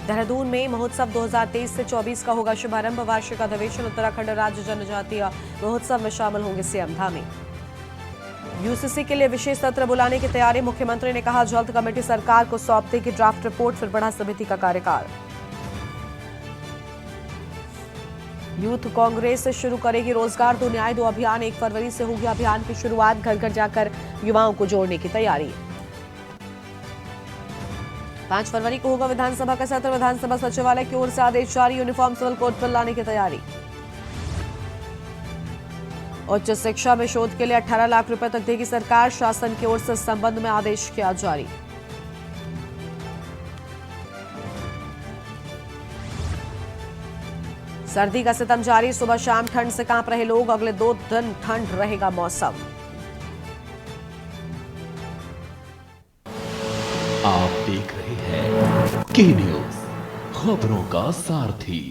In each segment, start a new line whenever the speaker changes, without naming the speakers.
देहरादून में महोत्सव 2023 से 24 का होगा शुभारंभ। वार्षिक अधिवेशन उत्तराखंड राज्य जनजातीय महोत्सव में शामिल होंगे सीएम धामी। यूसीसी के लिए विशेष सत्र बुलाने की तैयारी। मुख्यमंत्री ने कहा जल्द कमेटी सरकार को सौंप देगी ड्राफ्ट रिपोर्ट, फिर बढ़ा समिति का कार्यकाल। यूथ कांग्रेस शुरू करेगी रोजगार दो न्याय दो अभियान। 1 फरवरी से होगी अभियान की शुरुआत। घर घर जाकर युवाओं को जोड़ने की तैयारी। 5 फरवरी को होगा विधानसभा का सत्र। विधानसभा सचिवालय की ओर से आदेश जारी। यूनिफॉर्म सिविल कोड पर लाने की तैयारी। उच्च शिक्षा में शोध के लिए 18 लाख रुपए तक देगी सरकार। शासन की ओर से इस संबंध में आदेश किया जारी। सर्दी का सितम जारी। सुबह शाम ठंड से कांप रहे लोग। अगले 2 दिन ठंड रहेगा मौसम।
आप देख रहे हैं के न्यूज, खबरों का सारथी।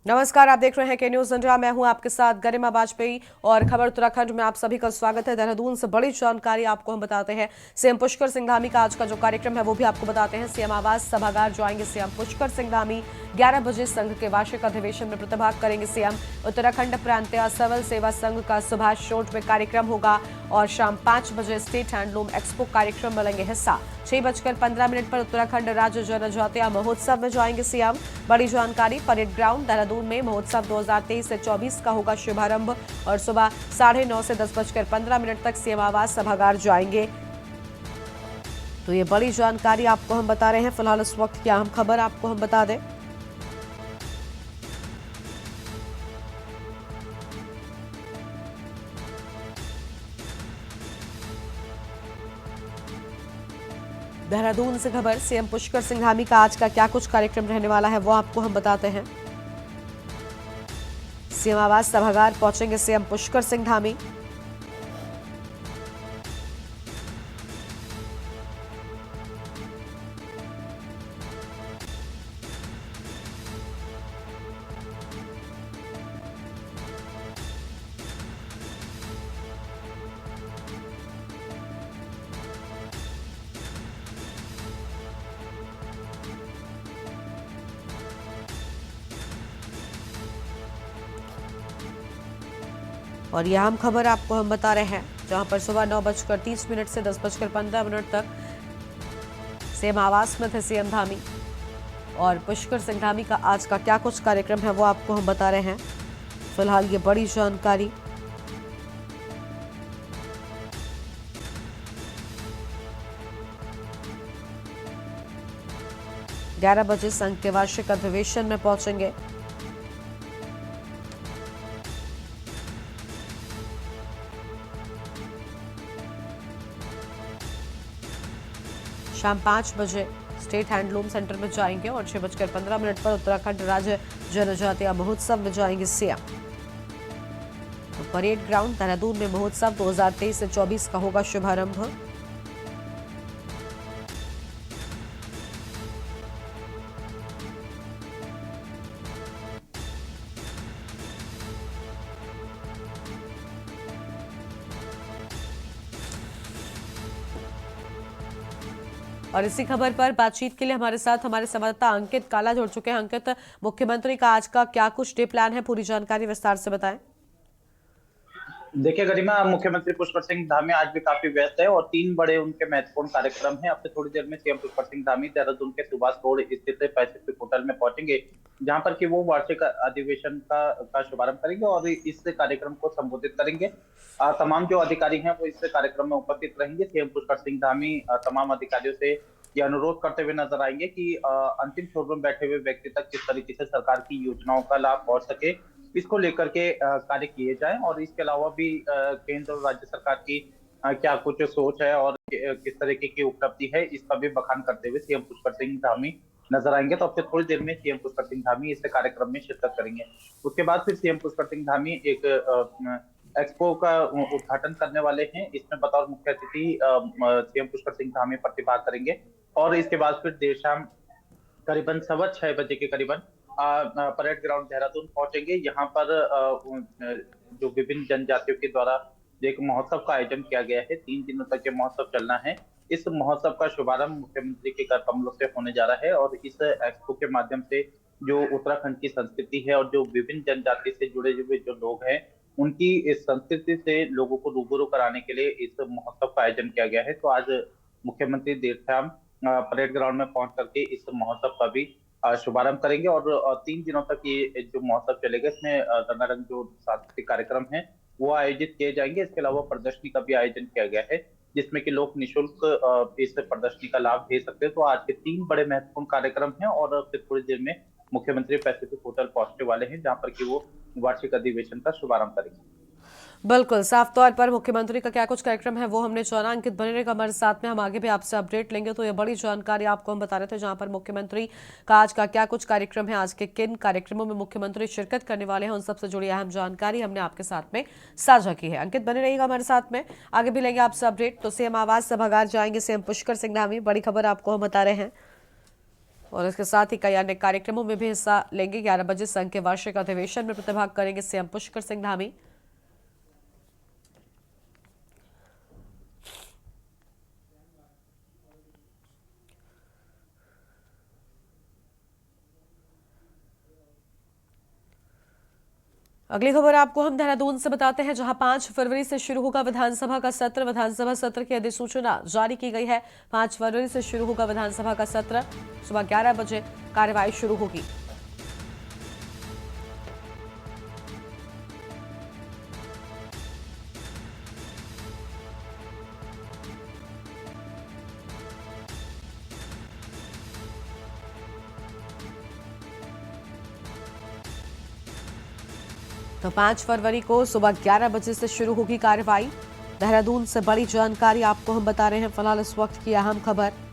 नमस्कार, आप देख रहे हैं के न्यूज इंडिया। मैं हूं आपके साथ गरिमा वाजपेयी और खबर उत्तराखंड में आप सभी का स्वागत है। देहरादून से बड़ी जानकारी आपको हम बताते हैं। सीएम पुष्कर सिंह धामी का आज का जो कार्यक्रम है वो भी आपको बताते हैं। सीएम आवास सभागार जाएंगे सीएम पुष्कर सिंह धामी। 11 बजे संघ के वार्षिक अधिवेशन में प्रतिभाग करेंगे सीएम। उत्तराखंड प्रांतीय सिविल सेवा संघ का सुभाष रोड में कार्यक्रम होगा और शाम 5 बजे स्टेट हैंडलूम एक्सपो कार्यक्रम में लेंगे हिस्सा। 6:15 पर उत्तराखंड राज्य जनजातीय महोत्सव में जाएंगे सीएम। बड़ी जानकारी, परेड ग्राउंड देहरादून में महोत्सव 2023 से 24 का होगा शुभारंभ और सुबह 9:30 से 10:15 तक सीएम आवास सभागार जाएंगे। तो ये बड़ी जानकारी आपको हम बता रहे हैं। फिलहाल इस वक्त की अहम खबर आपको हम बता दें। देहरादून से खबर। सीएम पुष्कर सिंह धामी का आज का क्या कुछ कार्यक्रम रहने वाला है वो आपको हम बताते हैं। सीएम आवास सभागार पहुंचेंगे सीएम पुष्कर सिंह धामी। और यह अहम खबर आपको हम बता रहे हैं, जहां पर सुबह 9:30 से 10:15 तक सीएम आवास में थे सीएम धामी। और पुष्कर सिंह धामी का आज का क्या कुछ कार्यक्रम है वो आपको हम बता रहे हैं। फिलहाल ये बड़ी जानकारी। ग्यारह बजे संघ के वार्षिक अधिवेशन में पहुंचेंगे। शाम 5 बजे स्टेट हैंडलूम सेंटर में जाएंगे और 6:15 पर उत्तराखंड राज्य जनजातीय महोत्सव में जाएंगे सीएम। तो परेड ग्राउंड देहरादून में महोत्सव 2023 से 24 का होगा शुभारंभ। और इसी खबर पर बातचीत के लिए हमारे साथ हमारे संवाददाता अंकित काला जुड़ चुके हैं। अंकित, मुख्यमंत्री का आज का क्या कुछ डे प्लान है, पूरी जानकारी विस्तार से बताएं।
देखिए गरिमा, मुख्यमंत्री पुष्कर सिंह धामी आज भी काफी व्यस्त है और 3 बड़े उनके महत्वपूर्ण कार्यक्रम हैं। अब से थोड़ी देर में सीएम पुष्कर सिंह धामी देहरादून के सुभाष रोड स्थित पैसिफिक होटल में पहुंचेंगे, जहां पर कि वो वार्षिक अधिवेशन का शुभारंभ करेंगे और इस कार्यक्रम को संबोधित करेंगे। तमाम जो अधिकारी हैं वो इस कार्यक्रम में उपस्थित रहेंगे। सीएम पुष्कर सिंह धामी तमाम अधिकारियों से ये अनुरोध करते हुए नजर आएंगे कि अंतिम छोर में बैठे हुए व्यक्ति तक किस तरीके से सरकार की योजनाओं का लाभ पहुंच सके, इसको लेकर के कार्य किए जाएं। और इसके अलावा भी केंद्र और राज्य सरकार की क्या कुछ सोच है और किस तरीके की उपलब्धि है, इसका भी बखान करते हुए सीएम पुष्कर सिंह धामी नजर आएंगे। तो अब से थोड़ी देर में सीएम पुष्कर सिंह धामी इस कार्यक्रम में शिरकत करेंगे। उसके बाद फिर सीएम पुष्कर सिंह धामी एक एक्सपो का उद्घाटन करने वाले हैं। इसमें बतौर मुख्य अतिथि सीएम पुष्कर सिंह धामी प्रतिभाग करेंगे और इसके बाद फिर देर शाम करीबन 6:15 के करीबन परेड ग्राउंड देहरादून पहुंचेंगे। यहाँ पर जो विभिन्न जनजातियों के द्वारा एक महोत्सव का आयोजन किया गया है। 3 दिनों तक ये महोत्सव चलना है इस महोत्सव का शुभारंभ मुख्यमंत्री के कर कमलों से होने जा रहा है और इस एक्सपो के माध्यम से जो उत्तराखंड की संस्कृति है और जो विभिन्न जनजाति से जुड़े हुए जो लोग हैं उनकी इस संस्कृति से लोगों को रूबरू कराने के लिए इस महोत्सव का आयोजन किया गया है। तो आज मुख्यमंत्री देर शाम परेड ग्राउंड में पहुंच करके इस महोत्सव का भी शुभारंभ करेंगे और 3 दिनों तक ये जो महोत्सव चलेगा इसमें रंगारंग जो सांस्कृतिक कार्यक्रम है वो आयोजित किए जाएंगे। इसके अलावा प्रदर्शनी का भी आयोजन किया गया है जिसमें कि लोग निःशुल्क इस प्रदर्शनी का लाभ ले सकते हैं। तो आज के 3 बड़े महत्वपूर्ण कार्यक्रम हैं और फिर थोड़ी देर में मुख्यमंत्री पैसिफिक होटल पहुंचने वाले हैं जहां पर कि वो वार्षिक अधिवेशन का शुभारंभ करेंगे।
बिल्कुल साफ तौर पर मुख्यमंत्री का क्या कुछ कार्यक्रम है वो हमने जाना। अंकित बने रहेगा हमारे साथ में, हम आगे भी आपसे अपडेट लेंगे। तो ये बड़ी जानकारी आपको हम बता रहे थे जहां पर मुख्यमंत्री का आज का क्या कुछ कार्यक्रम है, आज के किन कार्यक्रमों में मुख्यमंत्री शिरकत करने वाले हैं, उन सबसे जुड़ी अहम जानकारी हमने आपके साथ में साझा की है। अंकित बने रहिएगा हमारे साथ में, आगे भी लेंगे आपसे अपडेट। तो सीएम आवास सभागार जाएंगे सीएम पुष्कर सिंह धामी, बड़ी खबर आपको हम बता रहे हैं। और इसके साथ ही कई अन्य कार्यक्रमों में भी हिस्सा लेंगे। 11 बजे संघ के वार्षिक अधिवेशन में प्रतिभाग करेंगे सीएम पुष्कर सिंह धामी। अगली खबर आपको हम देहरादून से बताते हैं जहां 5 फरवरी से शुरू होगा विधानसभा का सत्र। विधानसभा सत्र की अधिसूचना जारी की गई है। 5 फरवरी से शुरू होगा विधानसभा का सत्र, सुबह 11 बजे कार्यवाही शुरू होगी। तो 5 फरवरी को सुबह 11 बजे से शुरू होगी कार्यवाही। देहरादून से बड़ी जानकारी आपको हम बता रहे हैं फिलहाल इस वक्त की अहम खबर।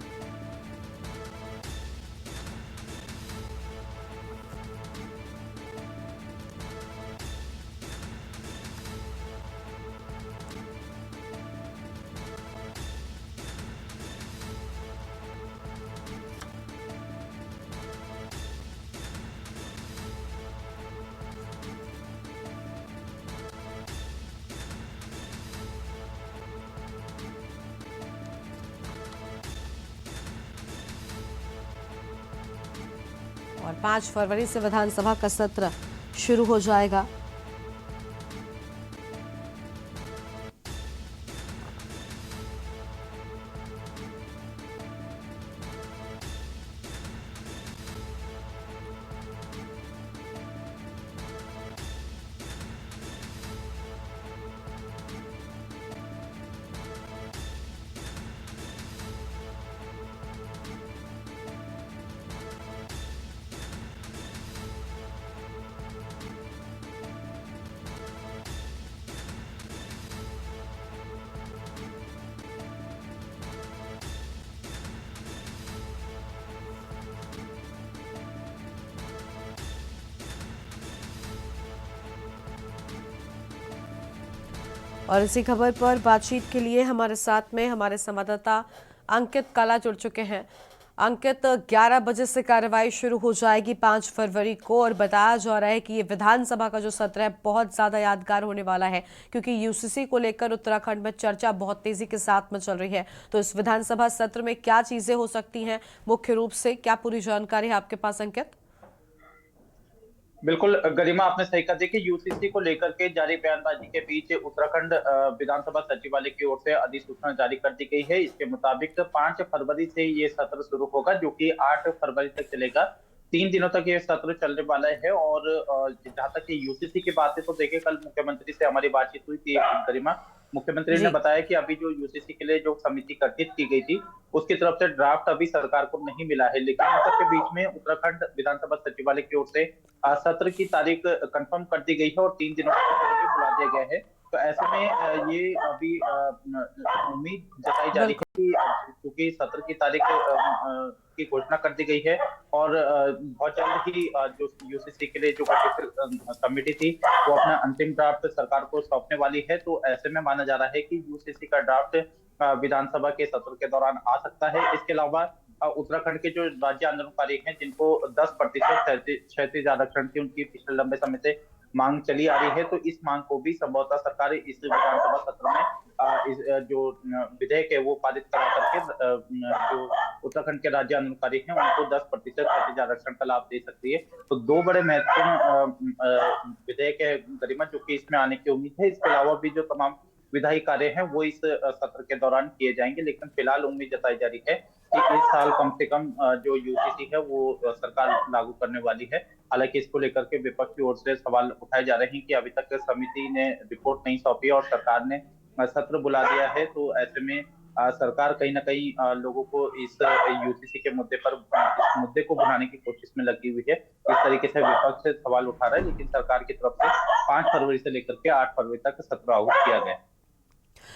और 5 फरवरी से विधानसभा का सत्र शुरू हो जाएगा। और इसी खबर पर बातचीत के लिए हमारे साथ में हमारे संवाददाता अंकित काला जुड़ चुके हैं। अंकित, 11 बजे से कार्रवाई शुरू हो जाएगी 5 फरवरी को और बताया जा रहा है कि ये विधानसभा का जो सत्र है बहुत ज्यादा यादगार होने वाला है क्योंकि यूसीसी को लेकर उत्तराखंड में चर्चा बहुत तेजी के साथ में चल रही है। तो इस विधानसभा सत्र में क्या चीजें हो सकती हैं, मुख्य रूप से क्या पूरी जानकारी है आपके पास अंकित?
बिल्कुल गरिमा, आपने सही कहा। देखिए, यूसीसी को लेकर के जारी बयानबाजी के बीच उत्तराखंड विधानसभा सचिवालय की ओर से अधिसूचना जारी कर दी गई है। इसके मुताबिक 5 फरवरी से ये सत्र शुरू होगा जो कि 8 फरवरी तक चलेगा। 3 दिनों तक ये सत्र चलने वाला है। और जहां तक ये यूसीसी की बात है तो देखिए, कल मुख्यमंत्री से हमारी बातचीत हुई थी गरिमा। मुख्यमंत्री ने बताया कि अभी जो यूसीसी के लिए जो समिति गठित की गई थी उसकी तरफ से ड्राफ्ट अभी सरकार को नहीं मिला है, लेकिन इन सबके बीच में उत्तराखंड विधानसभा सचिवालय की ओर से सत्र की तारीख कंफर्म कर दी गई है और 3 दिनों के बुला दिया गया है। तो ऐसे में ये अभी उम्मीद जताई जा रही है कि क्योंकि सत्र की तारीख की घोषणा कर दी गई है और बहुत जल्द ही जो यूसीसी के लिए जो कमेटी थी वो अपना अंतिम ड्राफ्ट सरकार को सौंपने वाली है। तो ऐसे में माना जा रहा है कि यूसीसी का ड्राफ्ट विधानसभा के सत्र के दौरान आ सकता है। इसके अलावा उत्तराखंड के जो राज्य आंदोलनकारी हैं जिनको 10% क्षैतिज आरक्षण की उनकी पिछले लंबे समय से मांग चली आ रही है, तो इस मांग को भी संभवतः सरकार इस विधानसभा सत्र में इस जो विधेयक है वो पारित करा करके जो उत्तराखंड के राज्य आंदोलनकारी हैं उनको 10% क्षैतिज आरक्षण का लाभ दे सकती है। तो दो बड़े महत्वपूर्ण विधेयक है गरिमा, जो कि इसमें आने की उम्मीद है। इसके अलावा भी जो तमाम विधायी कार्य हैं वो इस सत्र के दौरान किए जाएंगे, लेकिन फिलहाल उम्मीद जताई जा रही है कि इस साल कम से कम जो यूसीसी है वो सरकार लागू करने वाली है। हालांकि इसको लेकर के विपक्ष की ओर से सवाल उठाए जा रहे हैं कि अभी तक समिति ने रिपोर्ट नहीं सौंपी और सरकार ने सत्र बुला दिया है, तो ऐसे में सरकार कहीं ना कहीं लोगों को इस यूसीसी के मुद्दे पर इस मुद्दे को बनाने की कोशिश में लगी हुई है। इस तरीके से विपक्ष से सवाल उठा रहा है, लेकिन सरकार की तरफ से 5 फरवरी से लेकर के 8 फरवरी तक सत्र आहूत किया गया।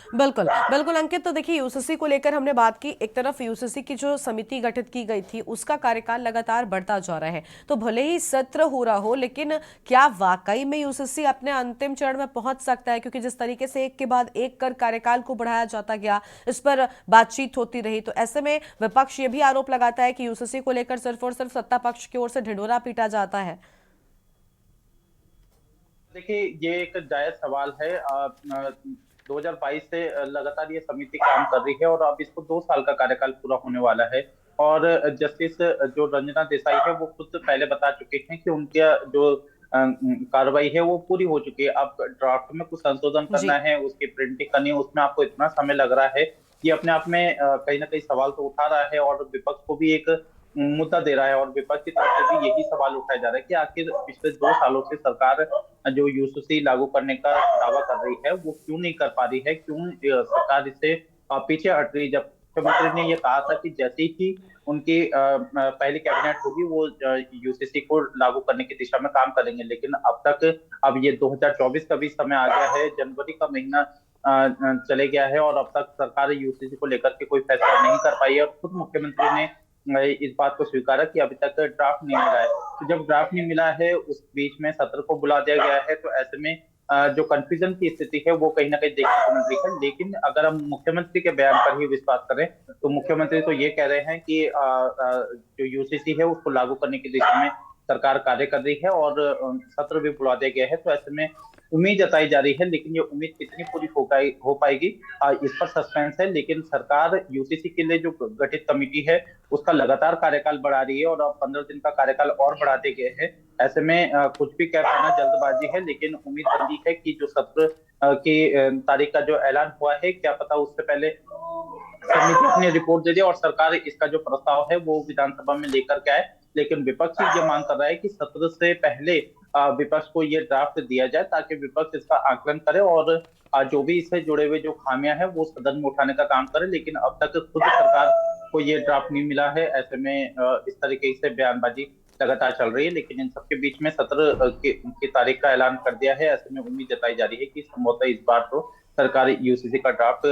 बिल्कुल बिल्कुल अंकित, तो देखिए यूसीसी को लेकर हमने बात की। एक तरफ यूसीसी की जो समिति गठित की गई थी उसका कार्यकाल लगातार बढ़ता जा रहा है, तो भले ही सत्र हो रहा हो, लेकिन क्या वाकई में यूसीसी अपने अंतिम चरण में पहुंच सकता है? क्योंकि जिस तरीके से एक के बाद एक कर कार्यकाल को बढ़ाया जाता गया, इस पर बातचीत होती रही, तो ऐसे में विपक्ष ये भी आरोप लगाता है कि यूसीसी को लेकर सिर्फ और सिर्फ सत्ता पक्ष की ओर से ढिंढोरा पीटा जाता है।
देखिए, ये एक जायज सवाल है। 2022 से लगातार ये समिति काम कर रही है और अब इसको 2 साल का कार्यकाल पूरा होने वाला है। और जस्टिस जो रंजना देसाई है वो खुद पहले बता चुके हैं कि उनकी जो कार्रवाई है वो पूरी हो चुकी है। अब ड्राफ्ट में कुछ संशोधन करना है, उसकी प्रिंटिंग करनी है, उसमें आपको इतना समय लग रहा है। ये अपने आप में कहीं ना कहीं सवाल तो उठा रहा है और विपक्ष को भी एक मुद्दा दे रहा है। और विपक्ष की तरफ से भी यही सवाल उठाया जा रहा है कि आखिर पिछले 2 सालों से सरकार जो यूसीसी लागू करने का दावा कर रही है वो क्यों नहीं कर पा रही है, क्यों सरकार इससे पीछे हट रही है। जब मुख्यमंत्री ने ये कहा था कि जैसे ही उनकी पहली कैबिनेट होगी वो यूसीसी को लागू करने की दिशा में काम करेंगे, लेकिन अब ये 2024 का भी समय आ गया है, जनवरी का महीना चले गया है और अब तक सरकार यूसीसी को लेकर के कोई फैसला नहीं कर पाई है। और खुद मुख्यमंत्री ने इस बात को स्वीकारा कि अभी तक ड्राफ्ट नहीं मिला है। तो जब ड्राफ्ट नहीं मिला है, उस बीच में सत्र को बुला दिया गया है, तो ऐसे में जो कंफ्यूजन की स्थिति है वो कहीं ना कहीं देखने को मिल रही है। लेकिन अगर हम मुख्यमंत्री के बयान पर ही विश्वास करें तो मुख्यमंत्री तो ये कह रहे हैं कि जो यूसीसी है उसको लागू करने की दिशा में सरकार कार्य कर रही है और सत्र भी बुला दिया गया है। तो ऐसे में उम्मीद जताई जा रही है, लेकिन ये उम्मीद कितनी पूरी हो पाएगी इस पर सस्पेंस है। लेकिन सरकार यूसीसी के लिए जो गठित कमेटी है उसका लगातार कार्यकाल बढ़ा रही है और अब 15 दिन का कार्यकाल और बढ़ा दिए गए हैं। ऐसे में कुछ भी कह पाना जल्दबाजी है, लेकिन उम्मीद बनी है कि जो सत्र की तारीख का जो ऐलान हुआ है, क्या पता उससे पहले समिति अपनी रिपोर्ट दे दे और सरकार इसका जो प्रस्ताव है वो विधानसभा में लेकर के आए। लेकिन विपक्ष ये मांग कर रहा है कि सत्र से पहले विपक्ष को ये ड्राफ्ट दिया जाए ताकि विपक्ष इसका आकलन करे और जो भी इससे जुड़े हुए जो खामियां हैं वो सदन में उठाने का काम करे। लेकिन अब तक खुद सरकार को ये ड्राफ्ट नहीं मिला है। ऐसे में इस तरीके से बयानबाजी लगातार चल रही है, लेकिन इन सबके बीच में सत्र की तारीख का ऐलान कर दिया है। ऐसे में उम्मीद जताई जा रही है कि संभवतः इस बार तो सरकार यूसीसी का ड्राफ्ट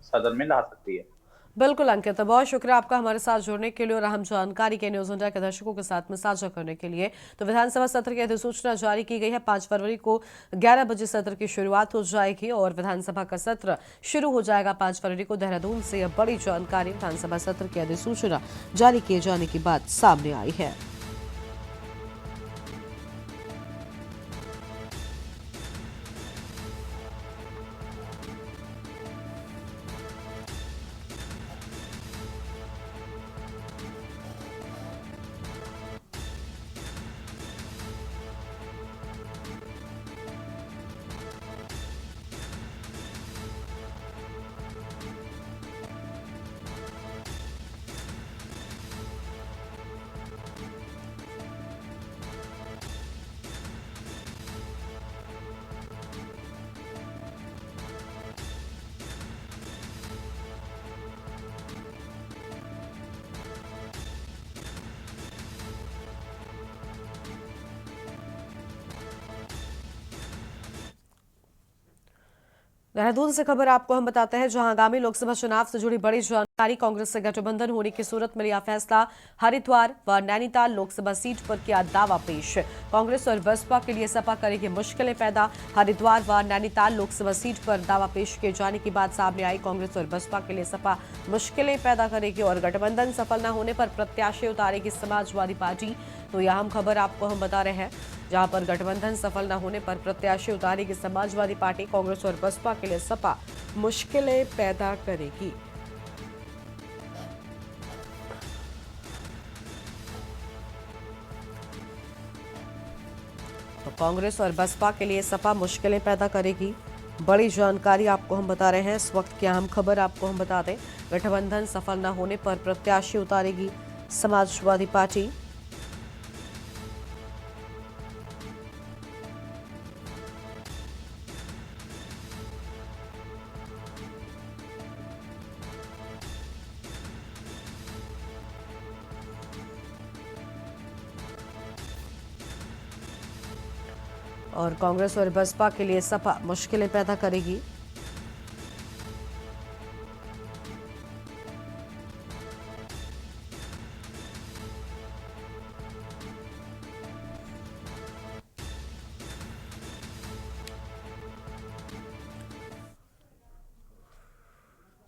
सदन में ला सकती है।
बिल्कुल अंकित, बहुत शुक्रिया आपका हमारे साथ जुड़ने के लिए और अहम जानकारी के न्यूज इंडिया के दर्शकों के साथ में साझा करने के लिए। तो विधानसभा सत्र की अधिसूचना जारी की गई है। 5 फरवरी को 11 बजे सत्र की शुरुआत हो जाएगी और विधानसभा का सत्र शुरू हो जाएगा 5 फरवरी को। देहरादून से यह बड़ी जानकारी विधानसभा सत्र की अधिसूचना जारी किए जाने की बात सामने आई है। देहरादून से खबर आपको हम बताते हैं, जहां आगामी लोकसभा चुनाव से जुड़ी बड़ी कांग्रेस से गठबंधन होने की सूरत में लिया फैसला। हरिद्वार व नैनीताल लोकसभा सीट पर किया दावा पेश। कांग्रेस और बसपा के लिए सपा करेगी मुश्किलें पैदा। हरिद्वार व नैनीताल लोकसभा सीट पर दावा पेश किए जाने की बात सामने आई। कांग्रेस और बसपा के लिए सपा मुश्किलें पैदा करेगी और गठबंधन सफल न होने पर प्रत्याशी उतारेगी समाजवादी पार्टी। तो यह अहम खबर आपको हम बता रहे हैं, जहां पर गठबंधन सफल न होने पर प्रत्याशी उतारेगी समाजवादी पार्टी। कांग्रेस और बसपा के लिए सपा मुश्किलें पैदा करेगी। तो कांग्रेस और बसपा के लिए सपा मुश्किलें पैदा करेगी। बड़ी जानकारी आपको हम बता रहे हैं। इस वक्त की अहम खबर आपको हम बता दें, गठबंधन सफल न होने पर प्रत्याशी उतारेगी समाजवादी पार्टी। और कांग्रेस और बसपा के लिए सपा मुश्किलें पैदा करेगी।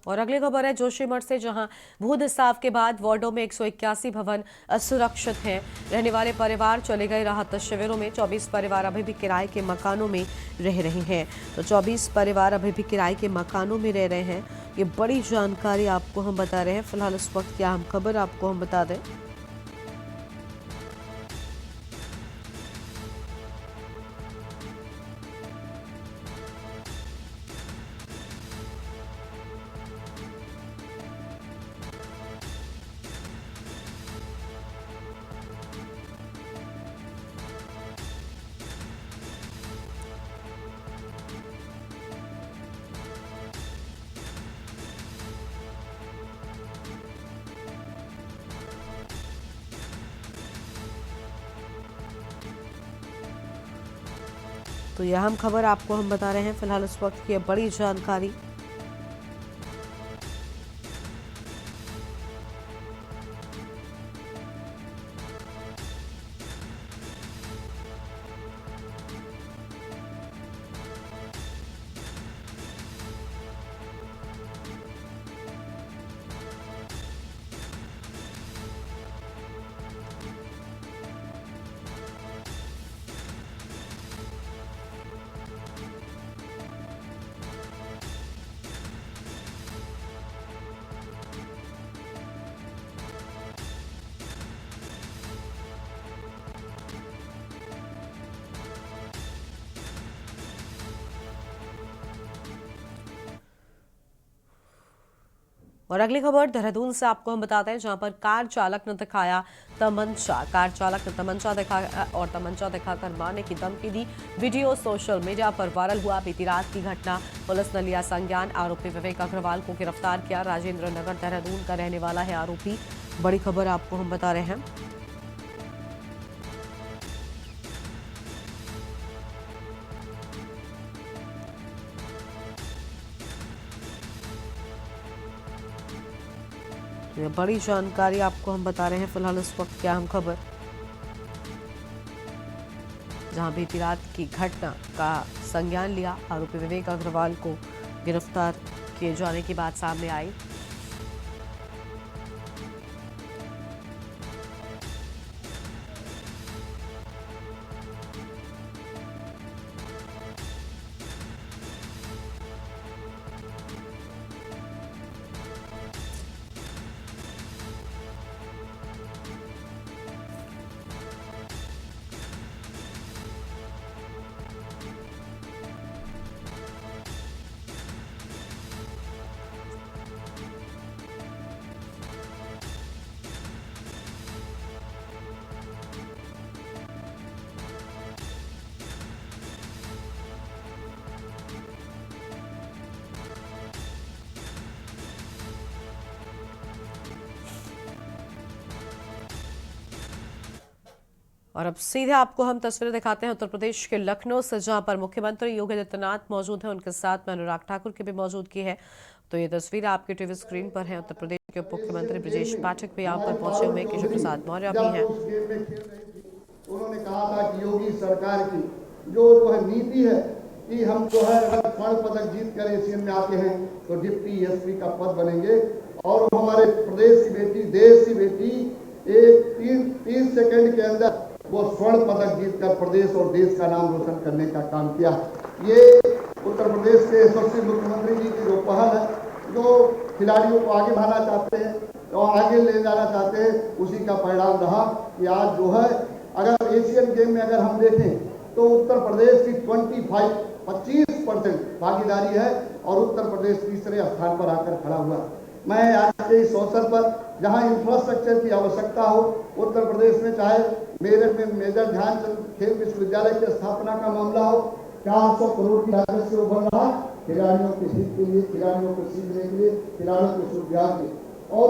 और अगली खबर है जोशीमठ से, जहां भूद साफ के बाद वार्डों में 181 भवन असुरक्षित हैं। रहने वाले परिवार चले गए राहत शिविरों में। 24 परिवार अभी भी किराए के मकानों में रह रहे हैं। तो 24 परिवार अभी भी किराए के मकानों में रह रहे हैं। ये बड़ी जानकारी आपको हम बता रहे हैं। फिलहाल इस वक्त की अहम खबर आपको हम बता दें। तो यह अहम खबर आपको हम बता रहे हैं। फिलहाल इस वक्त की बड़ी जानकारी। और अगली खबर देहरादून से आपको हम बताते हैं, जहां पर कार चालक ने दिखाया तमंचा। कार चालक ने तमंचा दिखाया और तमंचा दिखाकर मारने की धमकी दी। वीडियो सोशल मीडिया पर वायरल हुआ। बीती रात की घटना। पुलिस ने लिया संज्ञान। आरोपी विवेक अग्रवाल को गिरफ्तार किया। राजेंद्र नगर देहरादून का रहने वाला है आरोपी। बड़ी खबर आपको हम बता रहे हैं। ये बड़ी जानकारी आपको हम बता रहे हैं। फिलहाल इस वक्त क्या अहम खबर, जहां बीती रात की घटना का संज्ञान लिया। आरोपी विवेक अग्रवाल को गिरफ्तार किए जाने की बात सामने आई। और अब सीधे आपको हम तस्वीरें दिखाते हैं उत्तर प्रदेश के लखनऊ से, जहां पर मुख्यमंत्री योगी आदित्यनाथ मौजूद हैं। उनके साथ में अनुराग ठाकुर की भी मौजूदगी है। तो ये तस्वीर आपकी टीवी स्क्रीन पर है। उत्तर प्रदेश के उप मुख्यमंत्री ब्रजेश पाठक भी यहाँ पर पहुंचे हुए, केशव प्रसाद मौर्य भी हैं।
उन्होंने कहा था कि योगी सरकार की जो है नीति है कि हम जो है अगर स्वर्ण पदक जीत कर एशियन में आते हैं तो डिप्टी एसपी का पद बनेंगे और हमारे प्रदेश की बेटी, देश की बेटी एक 30 सेकंड के अंदर वो स्वर्ण पदक जीतकर प्रदेश और देश का नाम रोशन करने का काम किया। ये उत्तर प्रदेश के यशस्वी मुख्यमंत्री जी की जो पहल है, जो खिलाड़ियों को आगे बढ़ाना चाहते हैं और आगे ले जाना चाहते हैं, उसी का परिणाम रहा कि आज जो है अगर एशियन गेम में अगर हम देखें तो उत्तर प्रदेश की 25% भागीदारी है और उत्तर प्रदेश तीसरे स्थान पर आकर खड़ा हुआ। मैं आज के इस अवसर पर जहां इंफ्रास्ट्रक्चर की आवश्यकता हो, उत्तर प्रदेश में चाहे मेरठ में मेजर ध्यानचंद खेल विश्वविद्यालय की स्थापना का मामला हो, 400 करोड़ की लागत से वो बन रहा, खिलाड़ियों के हित के लिए, खिलाड़ियों को सीखने के लिए, खिलाड़ियों के सुविधा के, और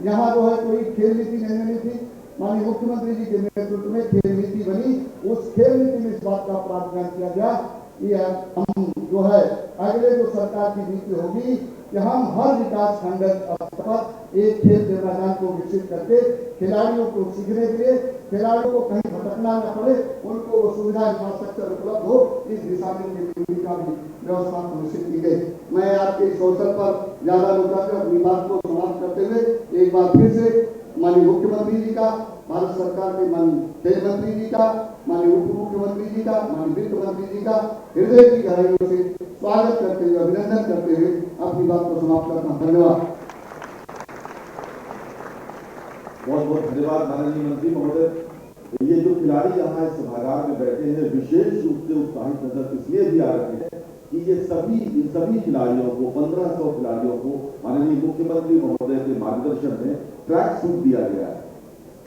यहाँ जो है कोई खेल नीति नहीं बनी थी। माननीय मुख्यमंत्री जी के नेतृत्व में खेल नीति बनी। उस खेल नीति में इस बात का प्रावधान किया गया कि हम जो है अगले जो सरकार की नीति होगी कि हम हर विकास खंड स्तर पर एक खेल मैदान को विकसित करके खिलाड़ियों को सीखने के लिए, खिलाड़ियों को कहीं भटकना न पड़े, उनको सुविधा इंफ्रास्ट्रक्चर उपलब्ध हो, इस दिशा में का भी व्यवस्था सुनिश्चित की गई। मैं आपके इस अवसर पर ज्यादा रुकाकर अपनी बात को समाप्त करते हुए एक बार फिर से माननीय मुख्यमंत्री जी का, भारत सरकार के माननीय खेल मंत्री जी का, माननीय उप मुख्यमंत्री जी का, माननीय वित्त मंत्री जी का हृदय की गहराइयों से स्वागत करते हुए, अभिनंदन करते हुए अपनी बात को समाप्त करता हूं। धन्यवाद।
बहुत बहुत धन्यवाद माननीय मंत्री महोदय। ये जो खिलाड़ी यहाँ इस सभागार में बैठे हैं, विशेष रूप से उत्साहित नजर इसलिए भी आ रहे हैं कि ये सभी खिलाड़ियों को, 1500 खिलाड़ियों को माननीय मुख्यमंत्री महोदय के मार्गदर्शन में ट्रैक सूट दिया गया है।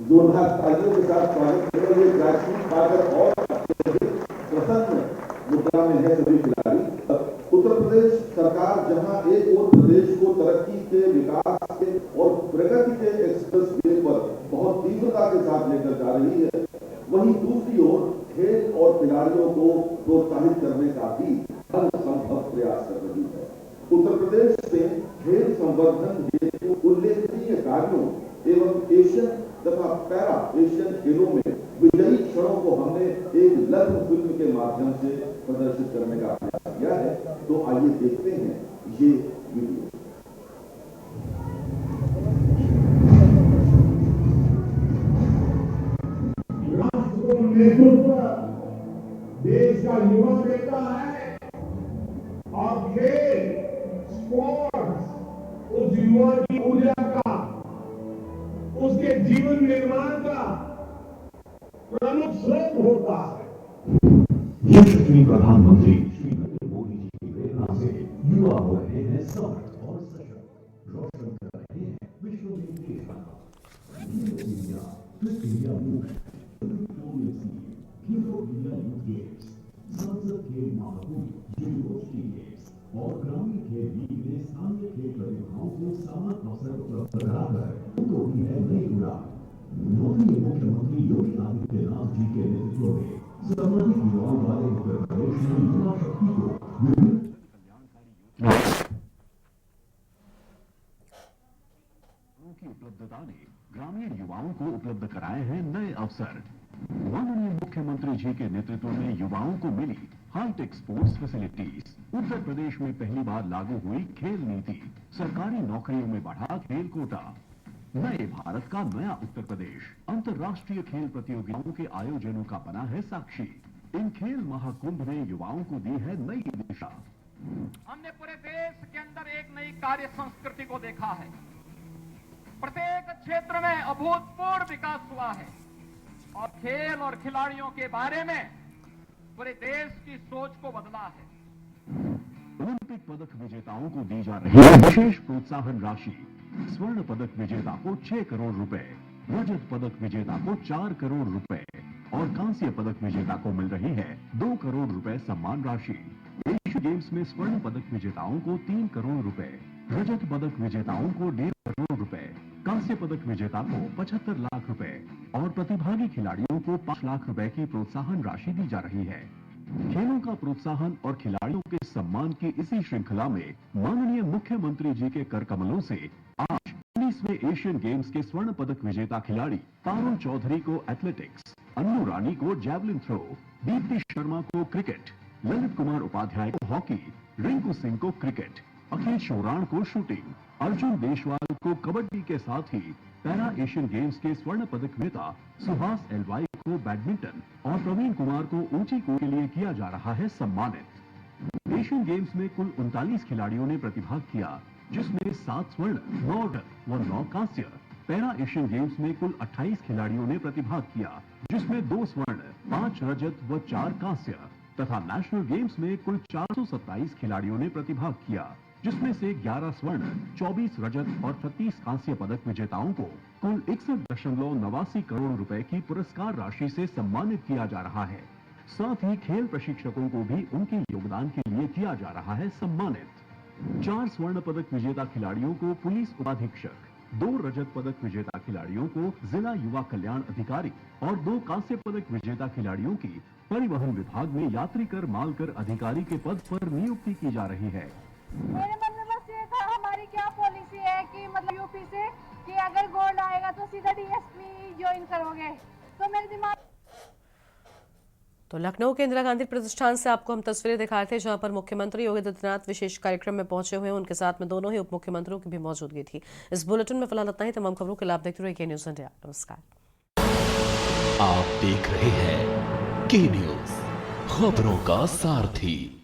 जोरदार तालियों के साथ स्वागत करें। ये ट्रैक सूट पाकर और प्रसन्न मुद्रा में है सभी खिलाड़ी। उत्तर प्रदेश सरकार जहां एक और प्रदेश को तरक्की के, विकास के और प्रगति के एक्सप्रेस वे पर बहुत तीव्रता के साथ लेकर जा रही है, वहीं दूसरी ओर खेल और खिलाड़ियों को प्रोत्साहित करने का भी हर संभव प्रयास कर रही है। उत्तर प्रदेश से खेल संवर्धन हेतु उल्लेखनीय कार्यों एवं एशियन तथा पैरा एशियन खेलों में विजयी क्षणों को हमने एक लघु फिल्म के माध्यम से प्रदर्शित करने का प्रयास किया है। तो आइए देखते हैं ये वीडियो।
राष्ट्र को नेतृत्व देश का युवा देता है और खेल, स्पोर्ट्स उस युवा की ऊर्जा का, उसके जीवन निर्माण का प्रमुख स्रोत होता है।
यशस्वी प्रधानमंत्री श्री नरेंद्र मोदी जी की प्रेरणा से युवा हो रहे हैं समर्थ और सशक्त, रोशन कर रहे हैं विश्व में देश का नाम। खेलो इंडिया, फिट इंडिया मूवमेंट, खेलो इंडिया यूथ गेम्स, संसद खेल महाकुंभ, यूनिवर्सिटी गेम्स और ग्रामीण खेल लीग ने स्थानीय खेल प्रतिभाओं को समान अवसर उपलब्ध कराकर उनको दी है नई उड़ान। माननीय मुख्यमंत्री योगी आदित्यनाथ जी के नेतृत्व में सामाजिक युवाओं वाले उत्तर प्रदेश में युवा शक्ति को विभिन्न की उपलब्धता ने ग्रामीण युवाओं को उपलब्ध कराए हैं नए अवसर। माननीय मुख्यमंत्री जी के नेतृत्व में युवाओं को मिली hi tech sports facilities. Uttar Pradesh में पहली बार लागू हुई खेल नीति, सरकारी नौकरियों में बढ़ा खेल कोटा। नए भारत का नया उत्तर प्रदेश अंतर्राष्ट्रीय खेल प्रतियोगिताओं के आयोजनों का बना है साक्षी। इन खेल महाकुंभ ने युवाओं को दी है नई दिशा।
हमने पूरे देश के अंदर एक नई कार्य संस्कृति को देखा है। प्रत्येक क्षेत्र में अभूतपूर्व विकास हुआ है और खेल और खिलाड़ियों के बारे में पूरे देश की सोच को बदला है।
ओलंपिक पदक विजेताओं को दी जा रही है विशेष प्रोत्साहन राशि। स्वर्ण पदक विजेता को 6 करोड़ रुपए, रजत पदक विजेता को 4 करोड़ रुपए और कांस्य पदक विजेता को मिल रही है 2 करोड़ रुपए सम्मान राशि। एशियन गेम्स में स्वर्ण पदक विजेताओं को 3 करोड़ रुपए, रजत पदक विजेताओं को 1.5 करोड़ रुपए, कांस्य पदक विजेता को 75 लाख रुपए और प्रतिभागी खिलाड़ियों को 5 लाख रुपए की प्रोत्साहन राशि दी जा रही है। खेलों का प्रोत्साहन और खिलाड़ियों के सम्मान की इसी श्रृंखला में माननीय मुख्यमंत्री जी के कर कमलों से आज जिसमें एशियन गेम्स के स्वर्ण पदक विजेता खिलाड़ी पारुल चौधरी को एथलेटिक्स, अन्नू रानी को जैवलिन थ्रो, दीप्ति शर्मा को क्रिकेट, ललित कुमार उपाध्याय को हॉकी, रिंकू सिंह को क्रिकेट, अखिल शोराण को शूटिंग, अर्जुन देशवाल को कबड्डी के साथ ही पैरा एशियन गेम्स के स्वर्ण पदक विजेता सुहास एलवाई को बैडमिंटन और प्रवीण कुमार को ऊंची कूद के लिए किया जा रहा है सम्मानित। एशियन गेम्स में कुल 39 खिलाड़ियों ने प्रतिभाग किया, जिसमें 7 स्वर्ण, 9 रजत व 9 कांस्य। पैरा एशियन गेम्स में कुल 28 खिलाड़ियों ने प्रतिभाग किया, जिसमें 2 स्वर्ण, 5 रजत व 4 कांस्य तथा नेशनल गेम्स में कुल 427 खिलाड़ियों ने प्रतिभाग किया, जिसमें से 11 स्वर्ण, 24 रजत और 36 कांस्य पदक विजेताओं को कुल 61.89 करोड़ रुपए की पुरस्कार राशि से सम्मानित किया जा रहा है। साथ ही खेल प्रशिक्षकों को भी उनके योगदान के लिए किया जा रहा है सम्मानित। 4 स्वर्ण पदक विजेता खिलाड़ियों को पुलिस उपाधीक्षक, 2 रजत पदक विजेता खिलाड़ियों को जिला युवा कल्याण अधिकारी और 2 कांस्य पदक विजेता खिलाड़ियों की परिवहन विभाग में यात्री कर माल कर अधिकारी के पद पर नियुक्ति की जा रही है।
मेरे मन में बस ये था, हमारी क्या पॉलिसी है कि मतलब यूपी से कि अगर गोल्ड आएगा तो सीधा डीएसपी ज्वाइन करोगे, तो मेरे दिमाग।
तो लखनऊ के इंदिरा गांधी प्रतिष्ठान से आपको हम तस्वीरें दिखा रहे थे, जहां पर मुख्यमंत्री योगी आदित्यनाथ विशेष कार्यक्रम में पहुंचे हुए हैं। उनके साथ में दोनों ही उप मुख्यमंत्रियों की भी मौजूदगी थी। इस बुलेटिन में फिलहाल इतना ही। तमाम खबरों के लिए आप देखते रहिए के न्यूज इंडिया। नमस्कार।
आप देख रहे हैं के न्यूज, खबरों का सारथी।